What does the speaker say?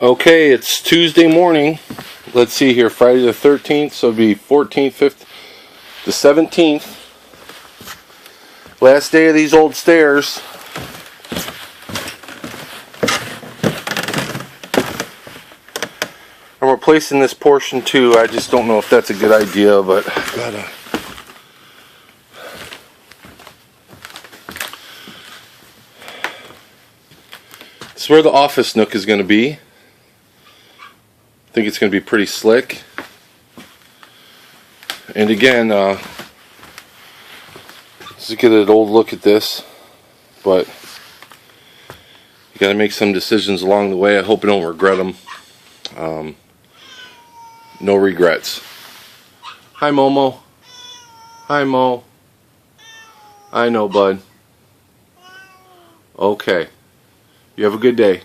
Okay, it's Tuesday morning. Let's see here, Friday the 13th, so it'll be 14th, 5th, the 17th. Last day of these old stairs. I'm replacing this portion too. I just don't know if that's a good idea, but I've gotta. This is where the office nook is going to be. I think it's going to be pretty slick. And again, let's get an old look at this, but you got to make some decisions along the way. I hope I don't regret them. No regrets. Hi, Momo. Hi, Mo. I know, bud. Okay. You have a good day.